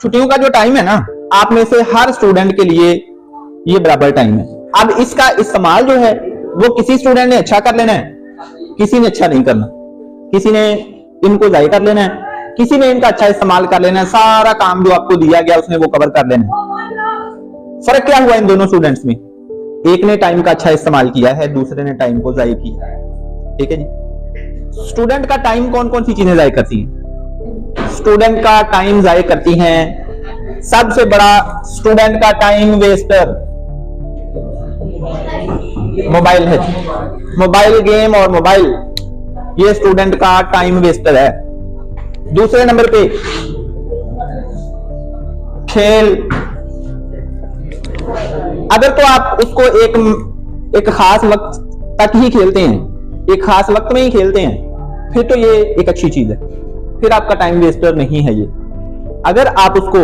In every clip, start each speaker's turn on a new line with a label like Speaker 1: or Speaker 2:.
Speaker 1: छुट्टियों का जो टाइम है ना, आप में से हर स्टूडेंट के लिए ये बराबर टाइम है। अब इसका इस्तेमाल जो है वो किसी स्टूडेंट ने अच्छा कर लेना है, किसी ने अच्छा नहीं करना, किसी ने इनको जाया कर लेना है, किसी ने इनका अच्छा इस्तेमाल कर लेना है। सारा काम जो आपको दिया गया उसने वो कवर कर लेना है। फर्क क्या हुआ इन दोनों स्टूडेंट्स में? एक ने टाइम का अच्छा इस्तेमाल किया है, दूसरे ने टाइम को जाया किया है। ठीक है जी। स्टूडेंट का टाइम कौन कौन सी चीजें जाया करती हैं? स्टूडेंट का टाइम जाया करती हैं, सबसे बड़ा स्टूडेंट का टाइम वेस्टर मोबाइल है। मोबाइल गेम और मोबाइल, ये स्टूडेंट का टाइम वेस्टर है। दूसरे नंबर पे खेल। अगर तो आप उसको एक खास वक्त तक ही खेलते हैं, एक खास वक्त में ही खेलते हैं, फिर तो ये एक अच्छी चीज है, फिर आपका टाइम वेस्टर नहीं है ये। अगर आप उसको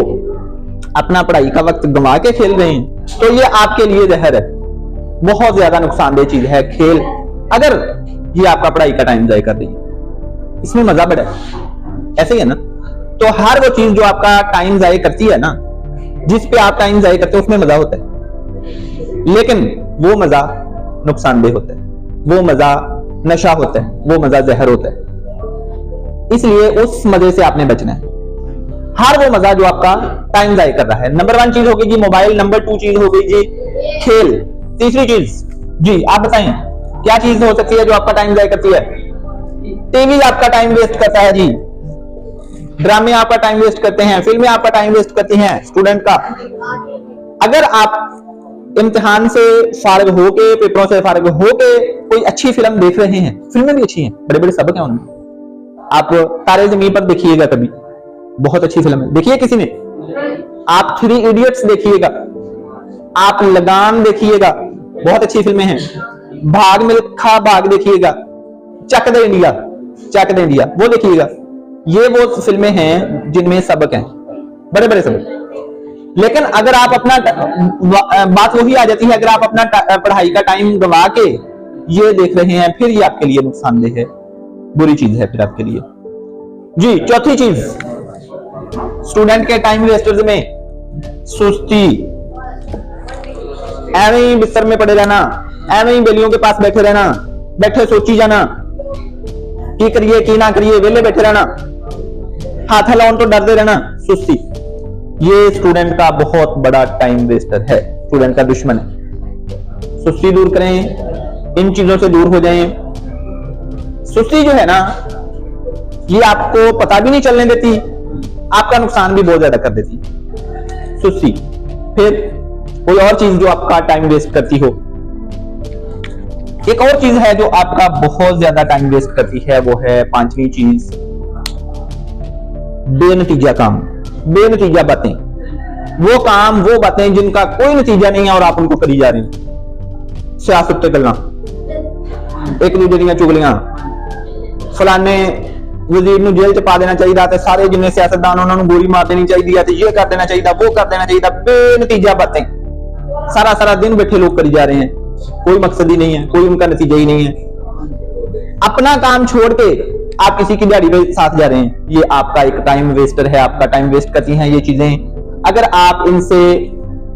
Speaker 1: अपना पढ़ाई का वक्त गंवा के खेल रहे हैं तो ये आपके लिए जहर है, बहुत ज्यादा नुकसानदेह चीज है खेल। अगर ये आपका पढ़ाई का टाइम जाया कर रही है, इसमें मजा बड़ा है, ऐसे ही है ना। तो हर वो चीज जो आपका टाइम जाया करती है ना, जिस पे आप टाइम जाया करते हो उसमें मजा होता है, लेकिन वो मजा नुकसानदेह होता है, वो मजा नशा होता है, वो मजा जहर होता है। इसलिए उस मजे से आपने बचना है। हर वो मजा जो आपका टाइम जाया कर रहा है। नंबर 1 चीज होगी जी मोबाइल, नंबर 2 चीज हो गई जी खेल, तीसरी चीज जी आप बताएं क्या चीज हो सकती है जो आपका टाइम जाया करती है? टीवी आपका टाइम वेस्ट करता है जी, ड्रामे आपका टाइम वेस्ट करते हैं, फिल्में आपका टाइम वेस्ट करती हैं स्टूडेंट का। अगर आप इम्तिहान से फारिग होके, पेपरों से फारिग होके कोई अच्छी फिल्म देख रहे हैं, फिल्में भी अच्छी हैं, बड़े बड़े सबक हैं उनमें। आप तारे ज़मीन पर देखिएगा, कभी बहुत अच्छी फिल्म है, देखिए किसी ने। आप 3 इडियट्स देखिएगा, आप लगान देखिएगा, बहुत अच्छी फिल्में हैं। भाग मिल्खा भाग देखिएगा, चक दे इंडिया, चक दे इंडिया वो देखिएगा। ये वो फिल्में हैं जिनमें सबक हैं, बड़े बड़े सबक। लेकिन अगर आप अपना बात वही आ जाती है, अगर आप अपना पढ़ाई का टाइम गंवा के ये देख रहे हैं, फिर ये आपके लिए नुकसानदेह है, बुरी चीज है फिर आपके लिए जी। चौथी चीज स्टूडेंट के टाइम वेस्टर्स में सुस्ती। एवं ही बिस्तर में पड़े रहना, एवं ही बेलियों के पास बैठे रहना, बैठे सोची जाना की करिए की ना करिए, वेले बैठे रहना, हाथ हिलाओ तो डरते रहना, सुस्ती। ये स्टूडेंट का बहुत बड़ा टाइम वेस्टर है, स्टूडेंट का दुश्मन है। सुस्ती दूर करें, इन चीजों से दूर हो जाएं। सुस्ती जो है ना, ये आपको पता भी नहीं चलने देती, आपका नुकसान भी बहुत ज्यादा कर देती सुस्ती। फिर कोई और चीज जो आपका टाइम वेस्ट करती हो, एक और चीज है जो आपका बहुत ज्यादा टाइम वेस्ट करती है, वो है 5वीं चीज बेनतीजा काम, बेनतीजा बातें। वो काम, वो बातें जिनका कोई नतीजा नहीं है और आप उनको करी जा रहे हैं। सियासत पे गल्लां, एक दूसरे ਦੀਆਂ चुगलियां, फलाने वजीर ਨੂੰ जेल च पा देना चाहिए ਤੇ सारे जिन्ने सियासतदान ਉਹਨਾਂ ਨੂੰ गोली मार देनी चाहिए है, ये कर देना चाहिए, वो कर देना चाहिए। बेनतीजा बातें सारा सारा दिन बैठे लोग करी जा रहे हैं, कोई मकसद ही नहीं है, कोई उनका नतीजा ही नहीं है। अपना काम छोड़ के आप किसी की दिहाड़ी पे साथ जा रहे हैं, ये आपका एक टाइम वेस्टर है, आपका टाइम वेस्ट करती हैं ये चीजें। अगर आप इनसे,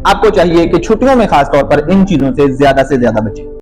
Speaker 1: आपको चाहिए कि छुट्टियों में खासतौर पर इन चीजों से ज्यादा बचें।